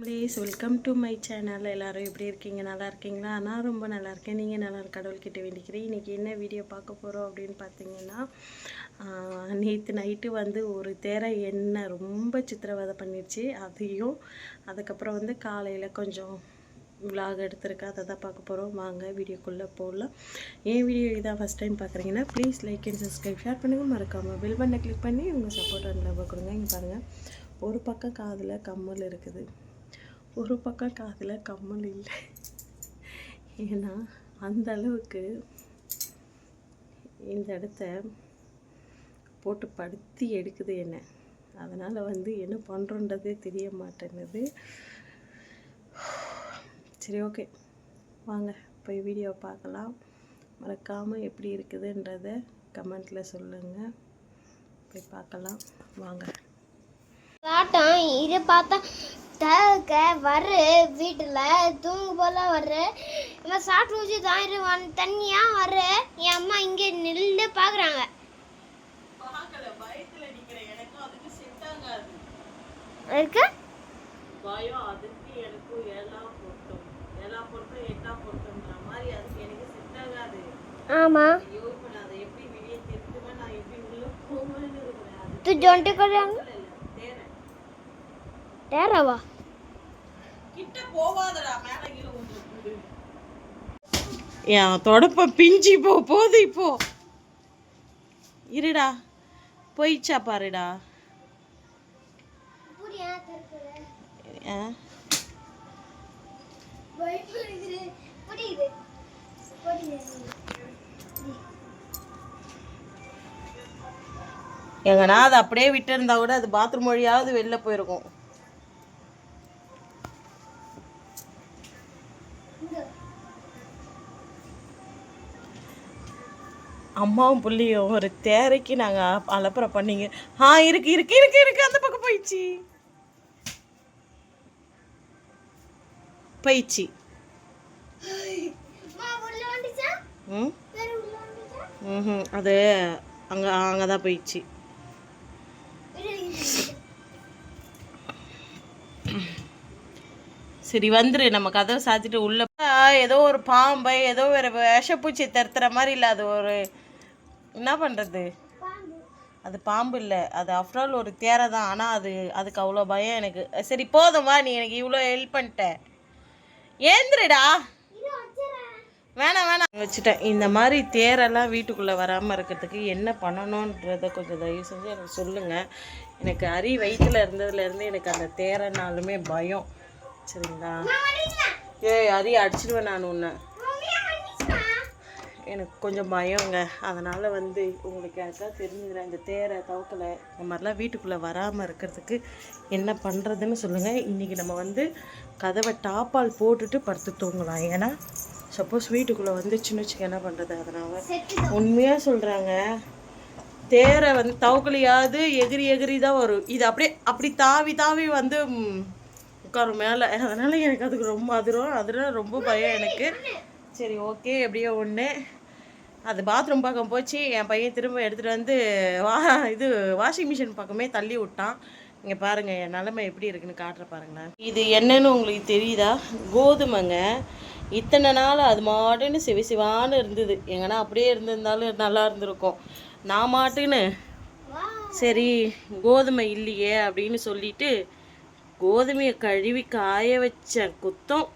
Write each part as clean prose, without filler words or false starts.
Please welcome to my channel. எல்லோரும் எப்படி இருக்கீங்க? நல்லா இருக்கீங்களா? நான் ரொம்ப நல்லா இருக்கேன். நீங்கள் நல்லா கடவுள்கிட்ட வேண்டிக்கிறேன். இன்றைக்கி என்ன வீடியோ பார்க்க போகிறோம் அப்படின்னு பார்த்தீங்கன்னா, நேற்று நைட்டு வந்து ஒரு தேரை என்ன ரொம்ப சித்திரவதை பண்ணிடுச்சு. அதையும் அதுக்கப்புறம் வந்து காலையில் கொஞ்சம் விலாக் எடுத்திருக்கேன். அதை தான் பார்க்க போகிறோம். வாங்க வீடியோக்குள்ளே போடலாம். என் வீடியோ இதான் ஃபஸ்ட் டைம் பார்க்குறீங்கன்னா please like and subscribe, share பண்ணுங்கள். மறக்காமல் பெல் பட்டனை கிளிக் பண்ணி உங்கள் சப்போர்ட் அண்ட் லவ் கொடுங்க. இங்கே பாருங்கள், ஒரு பக்கம் காதில் கம்மல் இருக்குது, ஒரு பக்கம் காதில் கம்மல் இல்லை. ஏன்னா அந்த அளவுக்கு இந்த இடத்த போட்டு படுத்தி எடுக்குது என்ன. அதனால் வந்து என்ன பண்ணுறோன்றதே தெரிய மாட்டேங்குது. சரி, ஓகே, வாங்க போய் வீடியோ பார்க்கலாம். மறக்காமல் எப்படி இருக்குதுன்றதை கமெண்ட்டில் சொல்லுங்கள். போய் பார்க்கலாம் வாங்க. இதை பார்த்தா தக்க வர்ற வீட்டில் தூங்கு போல வர்ற இவன் சாப்பிட்டு வச்சு தாயிடுவான் தண்ணியாக வர்ற என் அம்மா இங்கே நின்று பார்க்குறாங்க. ஆமாம் तू जोंटे कर रहा है டேராவா கிட்ட போவாதடா, மேல கீழ வந்து ஏன் தொடப்ப பிஞ்சி போகுது. இப்போ இருடா, போயிச்சா பாருடா. எங்கன்னா அது அப்படியே விட்டு இருந்தா கூட அது பாத்ரூம் வழியாவது வெளில போயிருக்கும். அம்மாவும் புள்ளியும் ஒரு தேரைக்கு நாங்கள் அலப்பறை பண்ணிங்க. இருக்கு இருக்கு இருக்கு இருக்கு அந்த பக்கம் போயிடுச்சு. அது அங்கே தான் போயிடுச்சு. சரி வந்துரு, நம்ம கதவை சாத்திட்டு உள்ள. ஏதோ ஒரு பாம்பை ஏதோ வேறு விஷப்பூச்சி தருத்துற மாதிரி இல்லை. அது ஒரு என்ன பண்ணுறது, அது பாம்பு இல்லை, அது ஆஃப்டர் ஒரு தேரை தான். ஆனால் அதுக்கு அவ்வளோ பயம் எனக்கு. சரி போதும் வா, நீ எனக்கு இவ்வளோ ஹெல்ப் பண்ணிட்ட. ஏந்திரடா, வேணாம் வச்சுட்டேன். இந்த மாதிரி தேரெல்லாம் வீட்டுக்குள்ளே வராமல் இருக்கிறதுக்கு என்ன பண்ணணுன்றதை கொஞ்சம் தயவு செஞ்சு எனக்கு சொல்லுங்கள். எனக்கு அரி வயிற்றில் இருந்ததுலேருந்து எனக்கு அந்த தேரைனாலுமே பயம். சரிங்களா? அரி அடிச்சிடுவேன் நான் உன்னை. எனக்கு கொஞ்சம் பயங்க. அதனால் வந்து உங்களுக்கு யாருக்காவது தெரிஞ்சுக்கிறேன், இந்த தேரை தவக்கலை இந்த மாதிரிலாம் வீட்டுக்குள்ளே வராமல் இருக்கிறதுக்கு என்ன பண்ணுறதுன்னு சொல்லுங்கள். இன்றைக்கி நம்ம வந்து கதவை டாப்பால் போட்டுட்டு படுத்து தூங்கலாம். ஏன்னா சப்போஸ் வீட்டுக்குள்ளே வந்துச்சுன்னு வச்சுக்க என்ன பண்ணுறது. அதனால் உண்மையாக சொல்கிறாங்க, தேரை வந்து தவக்கலையாவது எகிரி தான் வரும். இது அப்படி தாவி வந்து உட்காரும் மேலே. அதனால் எனக்கு அதுக்கு ரொம்ப அதனால ரொம்ப பயம் எனக்கு. சரி, ஓகே, எப்படியோ ஒன்று. அது பாத்ரூம் பக்கம் போச்சு. என் பையன் திரும்ப எடுத்துகிட்டு வந்து வாஷிங் மிஷின் பக்கமே தள்ளி விட்டான். இங்கே பாருங்கள் என் நிலமை எப்படி இருக்குன்னு காட்டுற பாருங்களேன். இது என்னன்னு உங்களுக்கு தெரியுதா? கோதுமைங்க. இத்தனை நாள் அது மாட்டுன்னு சிவான்னு இருந்தது. எங்கன்னா அப்படியே இருந்திருந்தாலும் நல்லா இருந்திருக்கும். நான் மாட்டுன்னு சரி கோதுமை இல்லையே அப்படின்னு சொல்லிட்டு கோதுமையை கழுவி காய வச்ச குத்தம்.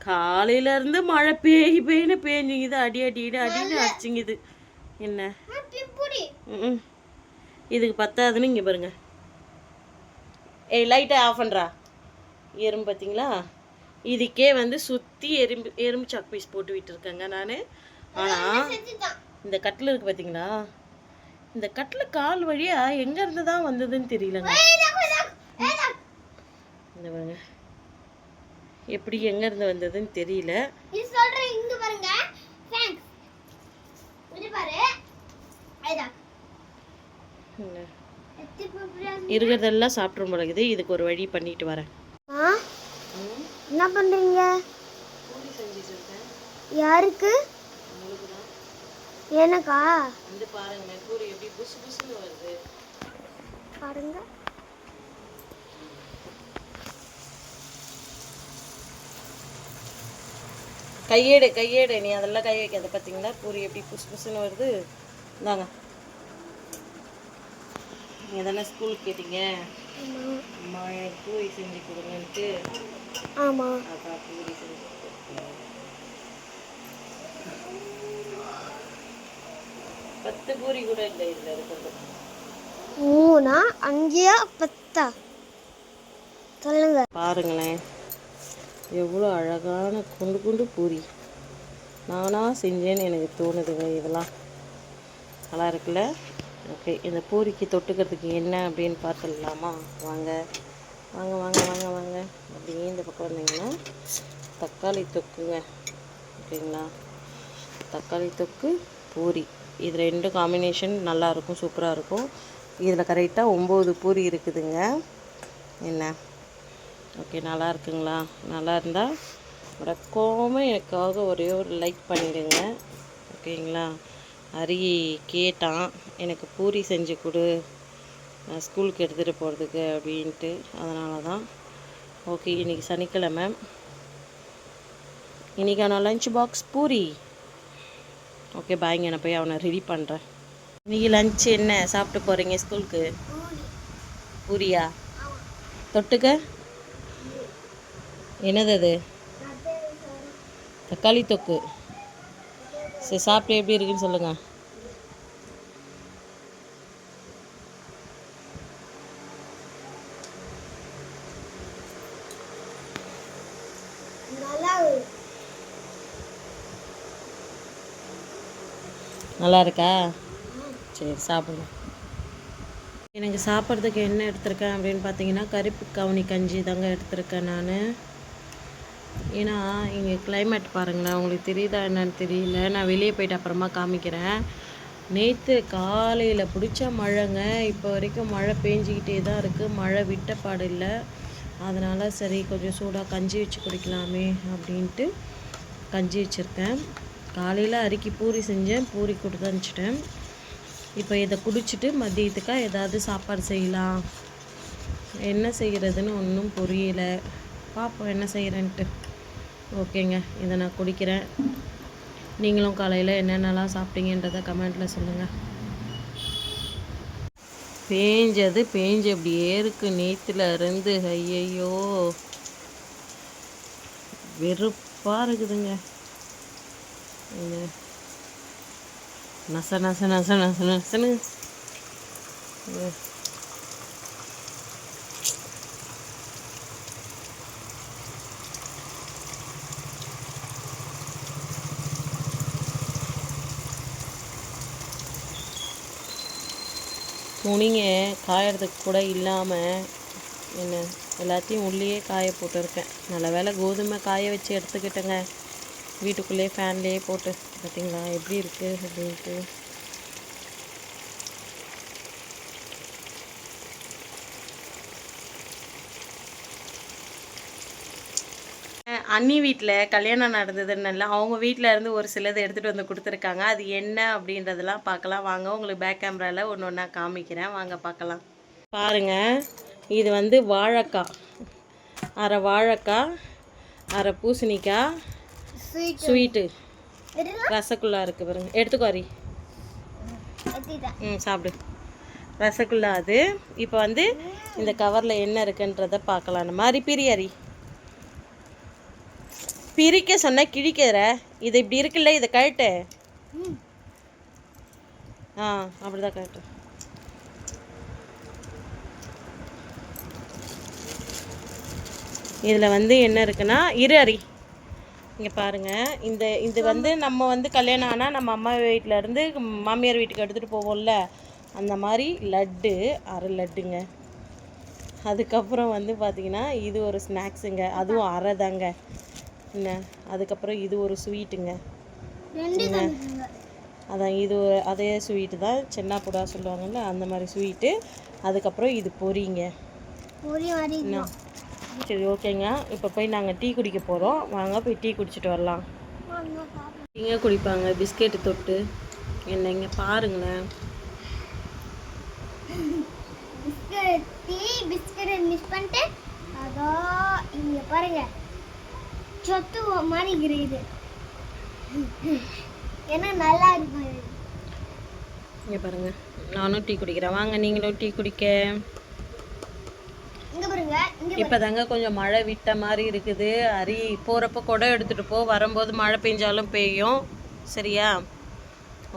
காலையிலேருந்து மழை பேய்னு பேஞ்சுங்குது. அடின்னு அடிச்சுங்குது. என்ன இதுக்கு பத்தாதுன்னு இங்கே பாருங்க. லைட்டை ஆஃப் பண்ணுறா. எறும்பு பார்த்தீங்களா? இதுக்கே வந்து சுற்றி எறும்பு சாக் பீஸ் போட்டு விட்டுருக்கேங்க நான். ஆனால் இந்த கட்டில் இருக்குது பார்த்தீங்களா, இந்த கட்டில் கால் வழியாக எங்கேருந்து தான் வந்ததுன்னு தெரியலங்க. இந்த பாருங்க எப்படி எங்கேருந்து வந்ததுன்னு தெரியல. இருக்கிறதெல்லாம் சாப்பிட்ற முடியுது. இதுக்கு ஒரு வழி பண்ணிட்டு வரேன். என்ன பண்றீங்க? யாருக்கு? எனக்கா? வந்து பாருங்க, பூரி எப்படி புசு புசுன்னு வருது பாருங்க. கையேடு கையேடு, நீ அதெல்லாம் கை வைக்காத. பார்த்தீங்களா பூரி எப்படி புசு புசுன்னு வருது. இந்தாங்க, நீங்கள் தானே ஸ்கூலுக்கு கேட்டீங்க அம்மா எனக்கு பூரி செஞ்சு கொடுங்கன்ட்டு. ஆமாம். அதான் பூரி செஞ்சு கொடுத்தேன். 10 பூரி கூட இல்லை இதில் இருக்கிறது. 3 5 10 சொல்லுங்க. பாருங்களேன் எவ்வளோ அழகான குண்டு குண்டு பூரி நானாக செஞ்சேன்னு எனக்கு தோணுதுங்க. இதெல்லாம் நல்லா இருக்குல்ல. ஓகே, இந்த பூரிக்கு தொட்டுக்கிறதுக்கு என்ன அப்படின்னு பார்த்துடலாமா? வாங்க வாங்க வாங்க வாங்க வாங்க. அப்படியே இந்த பக்கம் வந்தீங்கன்னா தக்காளி தொக்குங்க. ஓகேங்களா, தக்காளி தொக்கு பூரி, இது ரெண்டும் காம்பினேஷன் நல்லாயிருக்கும், சூப்பராக இருக்கும். இதில் கரெக்டாக 9 பூரி இருக்குதுங்க. என்ன ஓகே, நல்லா இருக்குங்களா? நல்லா இருந்தால் மறக்காமல் எனக்காக ஒரே ஒரு லைக் பண்ணிவிடுங்க. ஓகேங்களா. ஹரி கேட்டான் எனக்கு பூரி செஞ்சு கொடு ஸ்கூலுக்கு எடுத்துகிட்டு போகிறதுக்கு அப்படின்ட்டு, அதனால தான். ஓகே, இன்றைக்கி சனிக்கிழமை, இன்றைக்கான லஞ்ச் பாக்ஸ் பூரி. ஓகே பாய்ங்க, நான் போய் அவனை ரெடி பண்ணுறேன். இன்றைக்கி லஞ்ச் என்ன சாப்பிட்டு போகிறீங்க ஸ்கூலுக்கு? பூரியா? தொட்டுக்க என்னது அது? தக்காளி தொக்கு. சரி, சாப்பிட்டு எப்படி இருக்குன்னு சொல்லுங்கள். நல்லா இருக்கா? சரி, சாப்பிடுங்க. எனக்கு சாப்பிட்றதுக்கு என்ன எடுத்திருக்கேன் அப்படின்னு பார்த்தீங்கன்னா, கருப்பு கவுனி கஞ்சி தாங்க எடுத்திருக்கேன் நான். ஏன்னா இங்கே கிளைமேட் பாருங்களேன், உங்களுக்கு தெரியுதா என்னன்னு தெரியல, நான் வெளியே போயிட்டு அப்புறமா காமிக்கிறேன். நேற்று காலையில் பிடிச்ச மழைங்க, இப்போ வரைக்கும் மழை பேஞ்சிக்கிட்டே தான் இருக்குது, மழை விட்டப்பாடு இல்லை. அதனால் சரி கொஞ்சம் சூடாக கஞ்சி வச்சு குடிக்கலாமே அப்படின்ட்டு கஞ்சி வச்சுருக்கேன். காலையில் அரிக்கி பூரி செஞ்சேன், பூரி கொடுத்து அனுப்பிச்சிட்டேன். இப்போ இதை குடிச்சிட்டு மதியத்துக்காக ஏதாவது சாப்பாடு செய்யலாம். என்ன செய்கிறதுன்னு ஒன்றும் புரியல, பார்ப்போம் என்ன செய்கிறேன்ட்டு. ஓகேங்க, இதை நான் குடிக்கிறேன். நீங்களும் காலையில் என்னென்னலாம் சாப்பிட்டீங்கன்றதை கமெண்ட்டில் சொல்லுங்கள். பேஞ்சு அப்படியே இருக்குது நேற்றுல இருந்து. ஐயையோ வெறுப்பாக இருக்குதுங்க. நச நச நச நச நசனு. துணிங்க காயறதுக்கு கூட இல்லாமல் என்ன எல்லாத்தையும் உள்ளேயே காய போட்டுருக்கேன். நல்ல வேளை கோதுமை காய வச்சு எடுத்துக்கிட்டேங்க, வீட்டுக்குள்ளேயே ஃபேன்லேயே போட்டு. பார்த்தீங்களா எப்படி இருக்குது அப்படின்ட்டு. அண்ணி வீட்டில் கல்யாணம் நடந்ததுன்னு அவங்க வீட்டில் இருந்து ஒரு சிலது எடுத்துகிட்டு வந்து கொடுத்துருக்காங்க. அது என்ன அப்படின்றதெல்லாம் பார்க்கலாம் வாங்க. உங்களுக்கு பேக் கேமராவில் ஒன்று ஒன்றா காமிக்கிறேன், வாங்க பார்க்கலாம். பாருங்கள், இது வந்து வாழைக்காய், அரை வாழைக்காய், அரை பூசணிக்காய், ஸ்வீட்டு, ரசகுல்லா இருக்குது பாருங்க. எடுத்துக்கோரி. சாப்பிடு. ரசகுல்லா அது. இப்போ வந்து இந்த கவரில் என்ன இருக்குன்றதை பார்க்கலாம். நம்ம அரி பிரியாரி பிரிக்க சொன்னால் கிழிக்கிற. இது இப்படி இருக்குல்ல, இதை கழட்டு. அப்படிதான் கழட்டு. இதில் வந்து என்ன இருக்குன்னா, அரி இங்கே பாருங்கள். இது வந்து நம்ம வந்து கல்யாணம் ஆனால் நம்ம அம்மா வீட்டிலேருந்து மாமியார் வீட்டுக்கு எடுத்துகிட்டு போவோம்ல, அந்த மாதிரி லட்டு, அரை லட்டுங்க. அதுக்கப்புறம் வந்து பார்த்திங்கன்னா இது ஒரு ஸ்நாக்ஸுங்க, அதுவும் அரை தாங்க என்ன. அதுக்கப்புறம் இது ஒரு ஸ்வீட்டுங்க. அதான் இது அதே ஸ்வீட்டு தான், சென்னா புடா சொல்லுவாங்கள்ல, அந்த மாதிரி ஸ்வீட்டு. அதுக்கப்புறம் இது பொரிங்க. சரி ஓகேங்க, இப்போ போய் நாங்கள் டீ குடிக்க போகிறோம். வாங்க போய் டீ குடிச்சிட்டு வரலாம். டீங்க குடிப்பாங்க பிஸ்கெட்டு தொட்டு. என்னங்க பாருங்களேன், பிஸ்கட் மிஸ் பண்ணிட்டு அதோ இங்கே பாருங்க சொத்து மாதிரி இருக்குது. ஏன்னா நல்லா இருக்கும். இங்கே பாருங்கள், நானும் டீ குடிக்கிறேன். வாங்க நீங்களும் டீ குடிக்க. இங்க பாருங்க, இங்க இப்போ தாங்க கொஞ்சம் மழை விட்ட மாதிரி இருக்குது. அரி போகிறப்ப குடம் எடுத்துகிட்டு போ, வரும்போது மழை பெஞ்சாலும் பெய்யும். சரியா?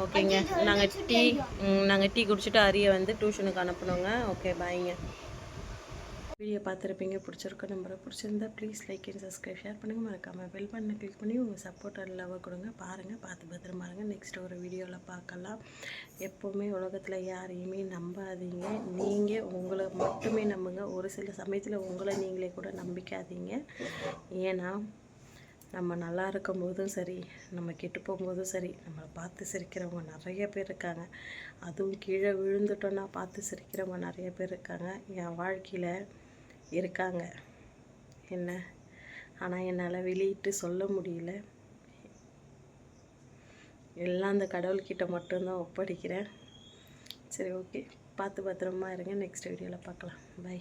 ஓகேங்க. நாங்கள் டீ குடிச்சிட்டு அரியை வந்து டியூஷனுக்கு அனுப்பணுங்க. ஓகே, பாய்ங்க. வீடியோ பார்த்துருப்பீங்க, பிடிச்சிருக்க நம்பரை பிடிச்சிருந்தா please like and subscribe, share பண்ணுங்கள். மறக்காமல் பெல் பட்டனை கிளிக் பண்ணி உங்கள் சப்போர்ட் லவ் கொடுங்க. பாருங்கள், பார்த்து பத்திரமா இருங்க. நெக்ஸ்ட் ஒரு வீடியோவில் பார்க்கலாம். எப்போவுமே உலகத்தில் யாரையுமே நம்பாதீங்க. நீங்கள் உங்களை மட்டுமே நம்புங்க. ஒரு சில சமயத்தில் உங்களை நீங்களே கூட நம்பிக்காதீங்க. ஏன்னா நம்ம நல்லா இருக்கும்போதும் சரி, நம்ம கெட்டு போகும்போதும் சரி, நம்மளை பார்த்து சிரிக்கிறவங்க நிறைய பேர் இருக்காங்க. அதுவும் கீழே விழுந்துட்டோன்னா பார்த்து சிரிக்கிறவங்க நிறைய பேர் இருக்காங்க. என் வாழ்க்கையில் இருக்காங்க என்ன, ஆனால் என்னால் வெளியிட்டு சொல்ல முடியல. எல்லாம் அந்த கடவுள்கிட்ட மட்டும்தான் ஒப்படைக்கிறேன். சரி, ஓகே, பார்த்து பத்திரமா இருங்க. நெக்ஸ்ட் வீடியோவில் பார்க்கலாம். பை.